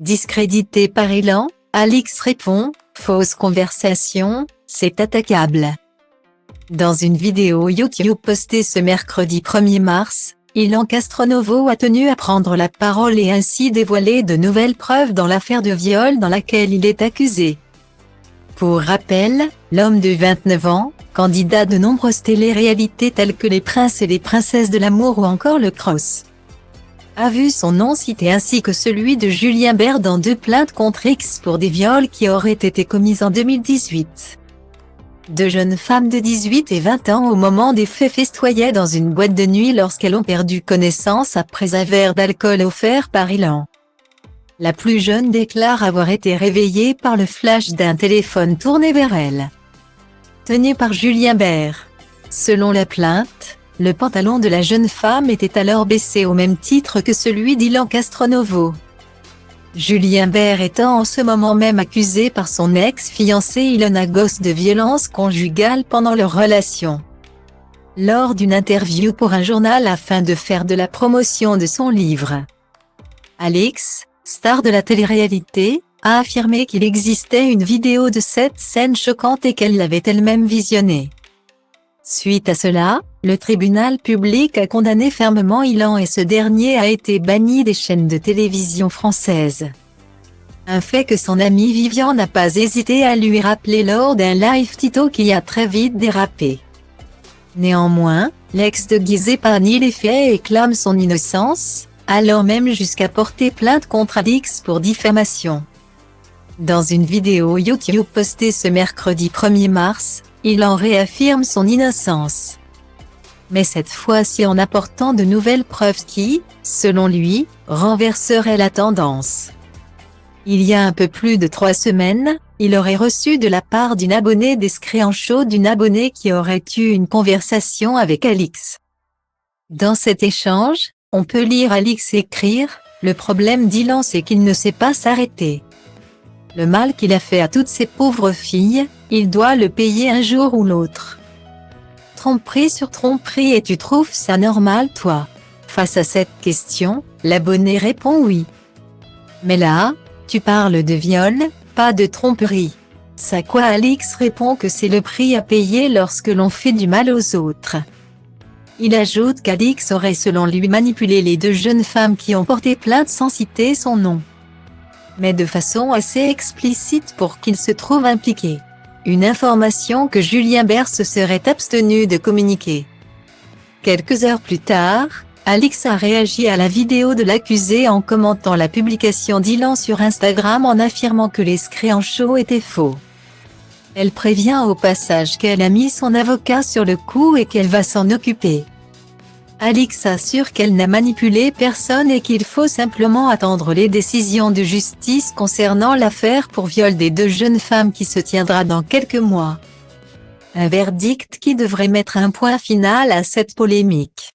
Discrédité par Ilan, Alix répond « Fausse conversation, c'est attaquable ». Dans une vidéo YouTube postée ce mercredi 1er mars, Ilan Castronovo a tenu à prendre la parole et ainsi dévoiler de nouvelles preuves dans l'affaire de viol dans laquelle il est accusé. Pour rappel, l'homme de 29 ans, candidat de nombreuses télé-réalités telles que Les Princes et les Princesses de l'amour ou encore Le Cross, a vu son nom cité ainsi que celui de Julien Bert dans 2 plaintes contre X pour des viols qui auraient été commis en 2018. 2 jeunes femmes de 18 et 20 ans au moment des faits festoyaient dans une boîte de nuit lorsqu'elles ont perdu connaissance après un verre d'alcool offert par Ilan. La plus jeune déclare avoir été réveillée par le flash d'un téléphone tourné vers elle, tenu par Julien Bert. Selon la plainte, le pantalon de la jeune femme était alors baissé au même titre que celui d'Ilan Castronovo. Julien Bert étant en ce moment même accusé par son ex-fiancée Ilona Goss de violence conjugale pendant leur relation. Lors d'une interview pour un journal afin de faire de la promotion de son livre, Alix, star de la télé-réalité, a affirmé qu'il existait une vidéo de cette scène choquante et qu'elle l'avait elle-même visionnée. Suite à cela, le tribunal public a condamné fermement Ilan et ce dernier a été banni des chaînes de télévision françaises. Un fait que son ami Vivian n'a pas hésité à lui rappeler lors d'un live TikTok qui a très vite dérapé. Néanmoins, l'ex de Guizé nie les faits et clame son innocence, allant même jusqu'à porter plainte contre Alix pour diffamation. Dans une vidéo YouTube postée ce mercredi 1er mars, Ilan réaffirme son innocence, mais cette fois-ci en apportant de nouvelles preuves qui, selon lui, renverseraient la tendance. Il y a un peu plus de 3 semaines, il aurait reçu de la part d'une abonnée des screenshots d'une abonnée qui aurait eu une conversation avec Alix. Dans cet échange, on peut lire Alix écrire « Le problème d'Ilan c'est qu'il ne sait pas s'arrêter. Le mal qu'il a fait à toutes ces pauvres filles, il doit le payer un jour ou l'autre. Tromperie sur tromperie et tu trouves ça normal toi ?» Face à cette question, l'abonné répond oui. Mais là, tu parles de viol, pas de tromperie. Ça quoi Alix répond que c'est le prix à payer lorsque l'on fait du mal aux autres. Il ajoute qu'Alix aurait selon lui manipulé les 2 jeunes femmes qui ont porté plainte sans citer son nom, mais de façon assez explicite pour qu'il se trouve impliqué. Une information que Julien Bert se serait abstenu de communiquer. Quelques heures plus tard, Alix a réagi à la vidéo de l'accusé en commentant la publication d'Ilan sur Instagram en affirmant que les screenshots étaient faux. Elle prévient au passage qu'elle a mis son avocat sur le coup et qu'elle va s'en occuper. Alix assure qu'elle n'a manipulé personne et qu'il faut simplement attendre les décisions de justice concernant l'affaire pour viol des 2 jeunes femmes qui se tiendra dans quelques mois. Un verdict qui devrait mettre un point final à cette polémique.